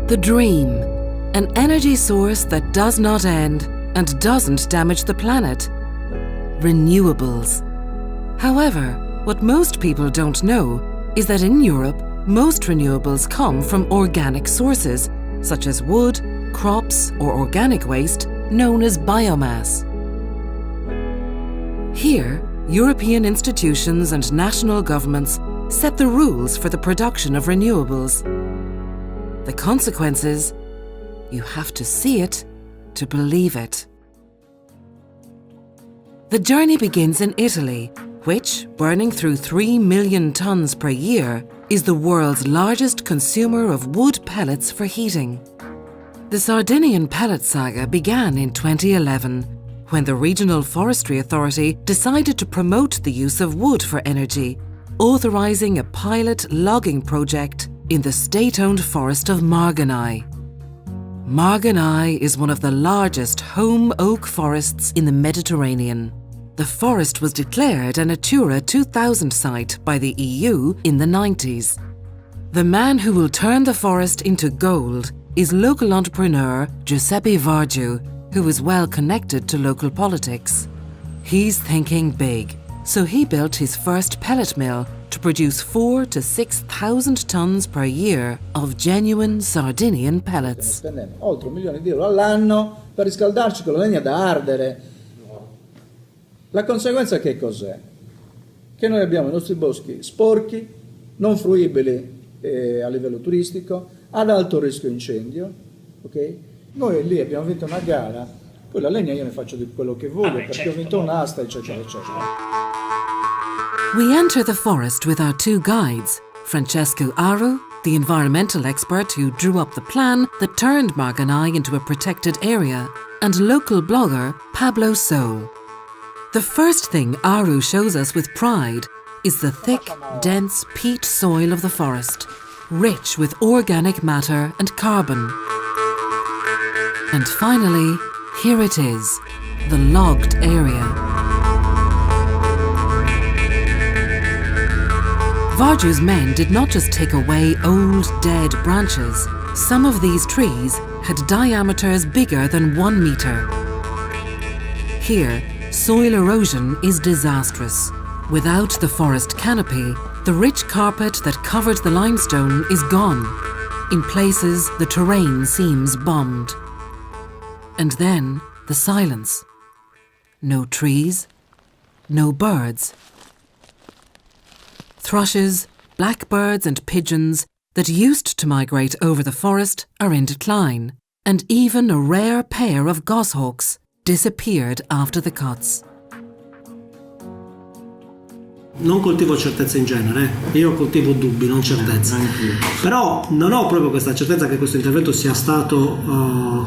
The dream, an energy source that does not end and doesn't damage the planet. Renewables. However, what most people don't know is that in Europe, most renewables come from organic sources, such as wood, crops, or organic waste known as biomass. Here, European institutions and national governments set the rules for the production of renewables. The consequences, you have to see it to believe it. The journey begins in Italy, which, burning through 3 million tons per year, is the world's largest consumer of wood pellets for heating. The Sardinian pellet saga began in 2011, when the Regional Forestry Authority decided to promote the use of wood for energy, authorising a pilot logging project in the state-owned forest of Marganai. Marganai is one of the largest home oak forests in the Mediterranean. The forest was declared a Natura 2000 site by the EU in the 90s. The man who will turn the forest into gold is local entrepreneur Giuseppe Vargiu, who is well connected to local politics. He's thinking big, so he built his first pellet mill to produce 4,000 to 6,000 tons per year of genuine Sardinian pellets. Spendiamo oltre 1 milione di euro all'anno per riscaldarci con la legna da ardere. La conseguenza che cos'è? Che noi abbiamo i nostri boschi sporchi, non fruibili a livello turistico, ad alto rischio incendio, ok? Noi lì abbiamo vinto una gara, poi la legna io ne faccio di quello che voglio perché ho vinto un'asta, eccetera, eccetera. We enter the forest with our two guides, Francesco Aru, the environmental expert who drew up the plan that turned Marganai into a protected area, and local blogger Pablo Sol. The first thing Aru shows us with pride is the thick, dense peat soil of the forest, rich with organic matter and carbon. And finally, here it is, the logged area. Vargiu's men did not just take away old, dead branches. Some of these trees had diameters bigger than 1 meter. Here, soil erosion is disastrous. Without the forest canopy, the rich carpet that covered the limestone is gone. In places, the terrain seems bombed. And then, the silence. No trees, no birds. Thrushes, blackbirds and pigeons that used to migrate over the forest are in decline, and even a rare pair of goshawks disappeared after the cuts. Non coltivo certezze in genere, io coltivo dubbi, non certezze. Però non ho proprio questa certezza che questo intervento sia stato,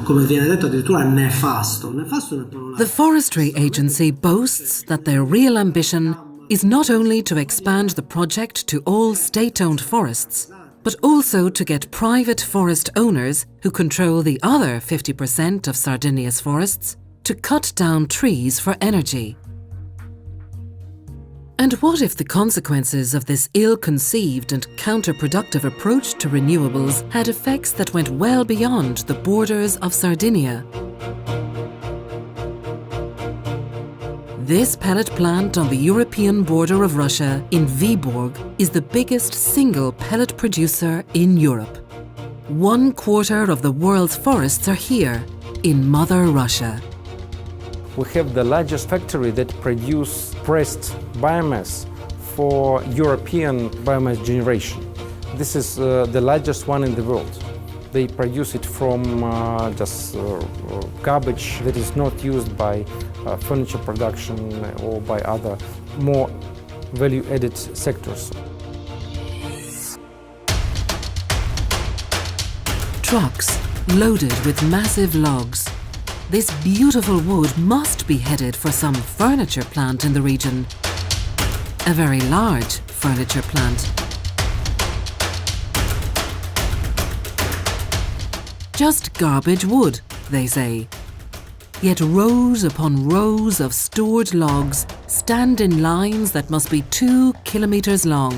come viene detto, addirittura nefasto. Nefasto è una parola. The Forestry Agency boasts that their real ambition is not only to expand the project to all state-owned forests, but also to get private forest owners who control the other 50% of Sardinia's forests to cut down trees for energy. And what if the consequences of this ill-conceived and counterproductive approach to renewables had effects that went well beyond the borders of Sardinia? This pellet plant on the European border of Russia in Vyborg is the biggest single pellet producer in Europe. 1/4 of the world's forests are here, in Mother Russia. We have the largest factory that produces pressed biomass for European biomass generation. This is the largest one in the world. They produce it from just garbage that is not used by furniture production or by other more value-added sectors. Trucks loaded with massive logs. This beautiful wood must be headed for some furniture plant in the region. A very large furniture plant. Just garbage wood, they say. Yet rows upon rows of stored logs stand in lines that must be 2 kilometers long.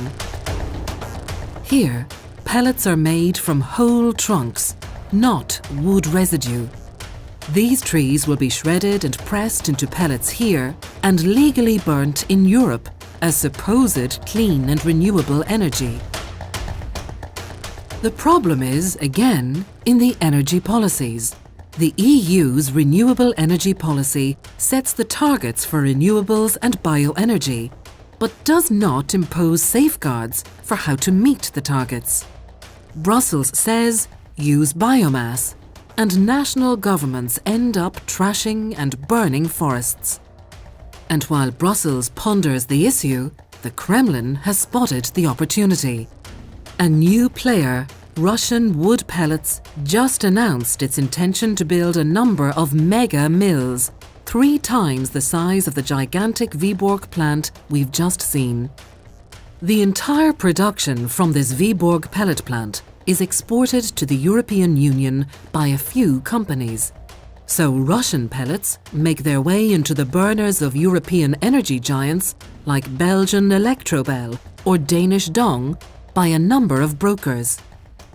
Here, pellets are made from whole trunks, not wood residue. These trees will be shredded and pressed into pellets here and legally burnt in Europe as supposed clean and renewable energy. The problem is, again, in the energy policies. The EU's renewable energy policy sets the targets for renewables and bioenergy, but does not impose safeguards for how to meet the targets. Brussels says use biomass, and national governments end up trashing and burning forests. And while Brussels ponders the issue, the Kremlin has spotted the opportunity. A new player, Russian Wood Pellets, just announced its intention to build a number of mega mills, 3 times the size of the gigantic Viborg plant we've just seen. The entire production from this Viborg pellet plant is exported to the European Union by a few companies. So Russian pellets make their way into the burners of European energy giants like Belgian Electrobel or Danish Dong by a number of brokers.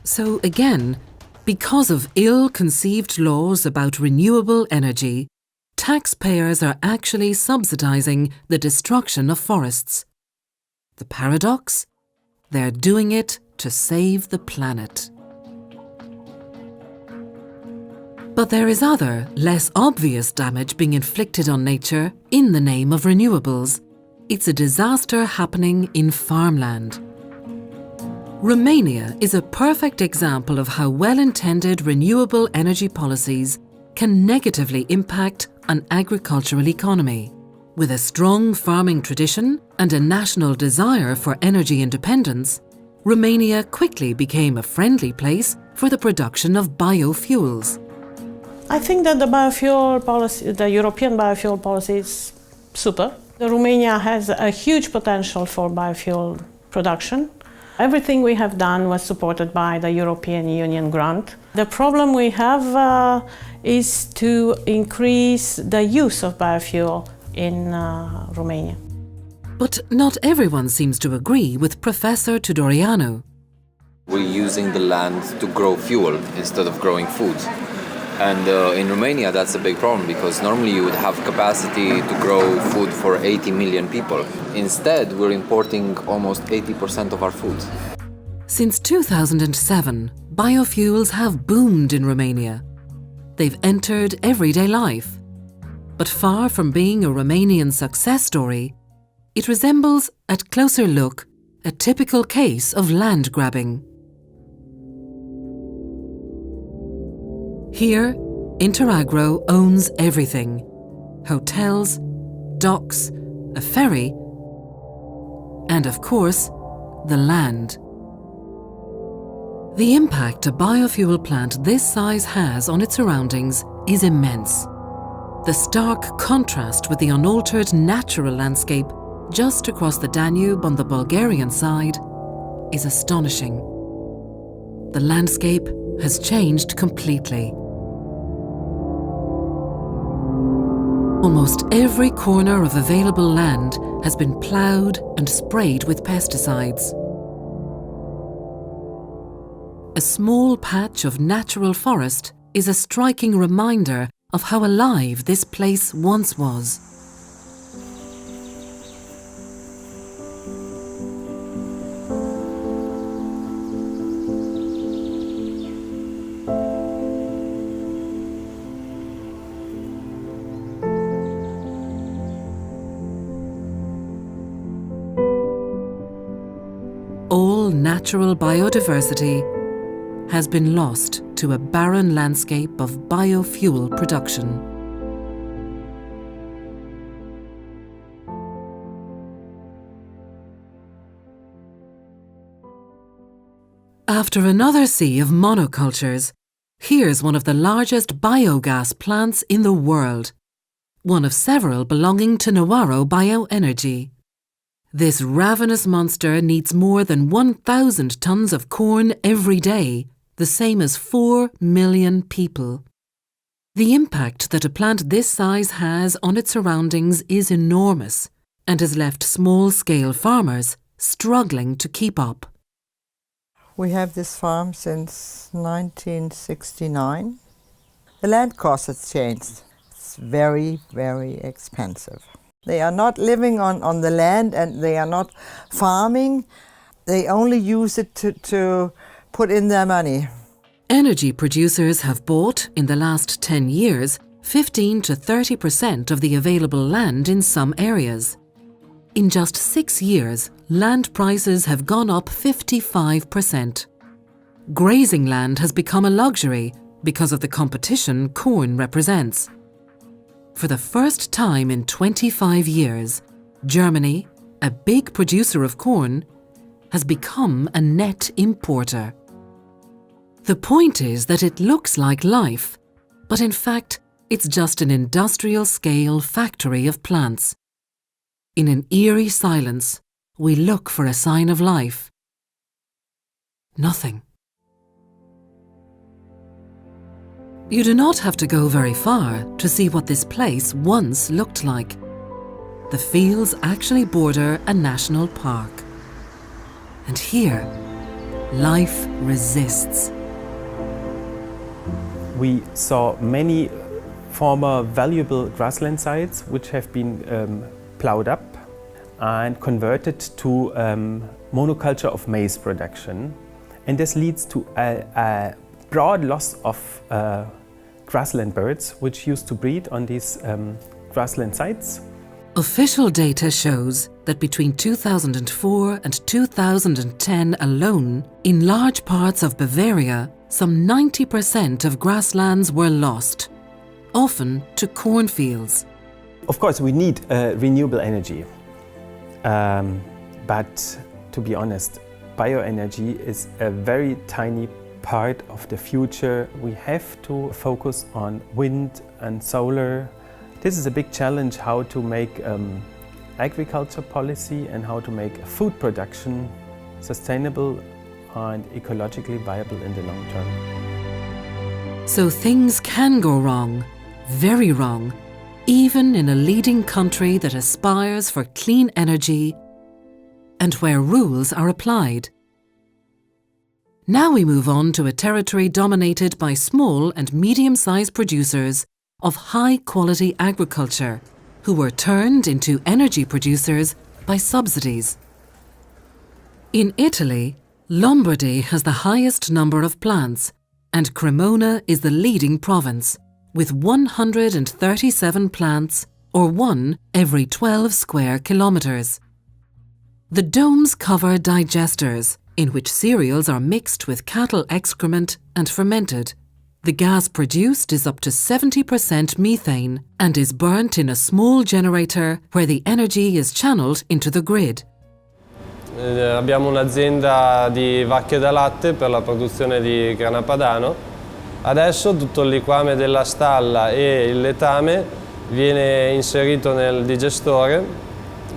So again, because of ill-conceived laws about renewable energy, taxpayers are actually subsidizing the destruction of forests. The paradox? They're doing it to save the planet. But there is other, less obvious damage being inflicted on nature in the name of renewables. It's a disaster happening in farmland. Romania is a perfect example of how well-intended renewable energy policies can negatively impact an agricultural economy. With a strong farming tradition and a national desire for energy independence, Romania quickly became a friendly place for the production of biofuels. I think that the biofuel policy, the European biofuel policy is super. Romania has a huge potential for biofuel production. Everything we have done was supported by the European Union grant. The problem we have is to increase the use of biofuel in Romania. But not everyone seems to agree with Professor Tudorianu. We're using the land to grow fuel instead of growing food. And in Romania, that's a big problem because normally you would have capacity to grow food for 80 million people. Instead, we're importing almost 80% of our food. Since 2007, biofuels have boomed in Romania. They've entered everyday life. But far from being a Romanian success story, it resembles, at closer look, a typical case of land grabbing. Here, Interagro owns everything: hotels, docks, a ferry, and of course, the land. The impact a biofuel plant this size has on its surroundings is immense. The stark contrast with the unaltered natural landscape just across the Danube on the Bulgarian side is astonishing. The landscape has changed completely. Almost every corner of available land has been ploughed and sprayed with pesticides. A small patch of natural forest is a striking reminder of how alive this place once was. All natural biodiversity has been lost to a barren landscape of biofuel production. After another sea of monocultures, here's one of the largest biogas plants in the world, one of several belonging to Navarro Bioenergy. This ravenous monster needs more than 1,000 tons of corn every day, the same as 4 million people. The impact that a plant this size has on its surroundings is enormous and has left small-scale farmers struggling to keep up. We have this farm since 1969. The land cost has changed. It's very, very expensive. They are not living on the land and they are not farming. They only use it to put in their money. Energy producers have bought, in the last 10 years, 15 to 30% of the available land in some areas. In just 6 years, land prices have gone up 55%. Grazing land has become a luxury because of the competition corn represents. For the first time in 25 years, Germany, a big producer of corn, has become a net importer. The point is that it looks like life, but in fact, it's just an industrial-scale factory of plants. In an eerie silence, we look for a sign of life. Nothing. You do not have to go very far to see what this place once looked like. The fields actually border a national park. And here, life resists. We saw many former valuable grassland sites which have been plowed up and converted to monoculture of maize production. And this leads to a broad loss of grassland birds which used to breed on these grassland sites. Official data shows that between 2004 and 2010 alone, in large parts of Bavaria, some 90% of grasslands were lost, often to cornfields. Of course, we need renewable energy, but to be honest, bioenergy is a very tiny part of the future. We have to focus on wind and solar. This is a big challenge, how to make agriculture policy and how to make food production sustainable and ecologically viable in the long term. So things can go wrong, very wrong, even in a leading country that aspires for clean energy and where rules are applied. Now we move on to a territory dominated by small and medium-sized producers of high-quality agriculture, who were turned into energy producers by subsidies. In Italy, Lombardy has the highest number of plants, and Cremona is the leading province, with 137 plants, or 1 every 12 square kilometres. The domes cover digesters, in which cereals are mixed with cattle excrement and fermented. The gas produced is up to 70% methane and is burnt in a small generator where the energy is channeled into the grid. Abbiamo un'azienda di vacche da latte per la produzione di grana padano. Adesso tutto il liquame della stalla e il letame viene inserito nel digestore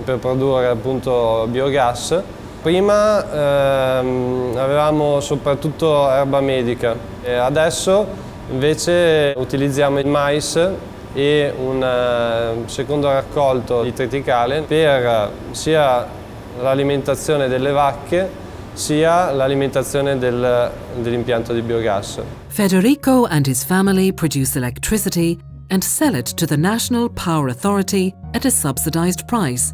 per produrre appunto biogas. Prima avevamo soprattutto erba medica e adesso invece utilizziamo il mais e un secondo raccolto di triticale per sia l'alimentazione delle vacche sia l'alimentazione dell'impianto di biogas. Federico and his family produce electricity and sell it to the National Power Authority at a subsidized price,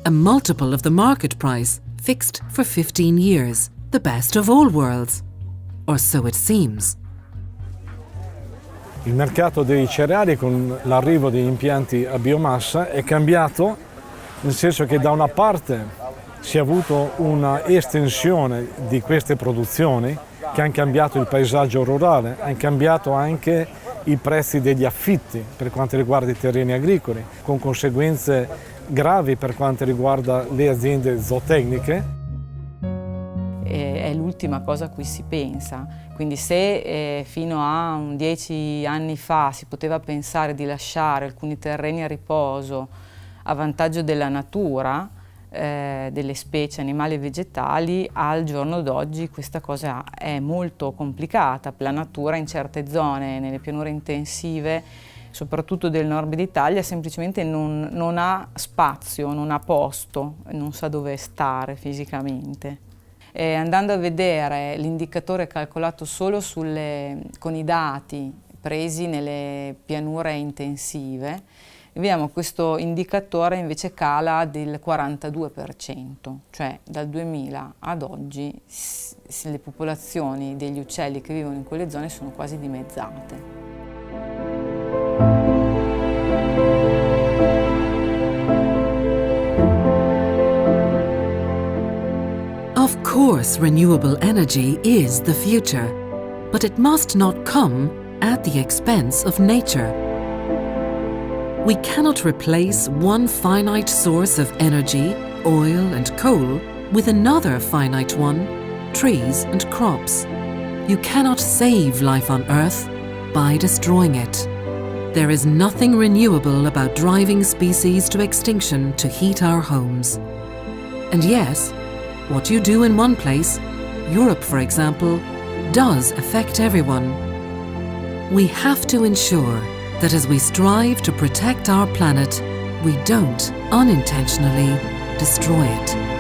a multiple of the market price, fixed for 15 years, the best of all worlds. Or so it seems. Il mercato dei cereali con l'arrivo degli impianti a biomassa è cambiato, nel senso che da una parte si è avuto una estensione di queste produzioni che hanno cambiato il paesaggio rurale, hanno cambiato anche i prezzi degli affitti per quanto riguarda i terreni agricoli, con conseguenze gravi per quanto riguarda le aziende zootecniche. È l'ultima cosa a cui si pensa, quindi se fino a 10 anni fa si poteva pensare di lasciare alcuni terreni a riposo a vantaggio della natura, delle specie animali e vegetali, al giorno d'oggi questa cosa è molto complicata. La natura in certe zone, nelle pianure intensive, soprattutto del nord d'Italia, semplicemente non ha spazio, non ha posto, non sa dove stare fisicamente. andando a vedere l'indicatore calcolato solo con i dati presi nelle pianure intensive, vediamo questo indicatore invece cala del 42%, cioè dal 2000 ad oggi le popolazioni degli uccelli che vivono in quelle zone sono quasi dimezzate. Of course, renewable energy is the future, but it must not come at the expense of nature. We cannot replace one finite source of energy, oil and coal, with another finite one, trees and crops. You cannot save life on Earth by destroying it. There is nothing renewable about driving species to extinction to heat our homes. And yes, what you do in one place, Europe for example, does affect everyone. We have to ensure that as we strive to protect our planet, we don't unintentionally destroy it.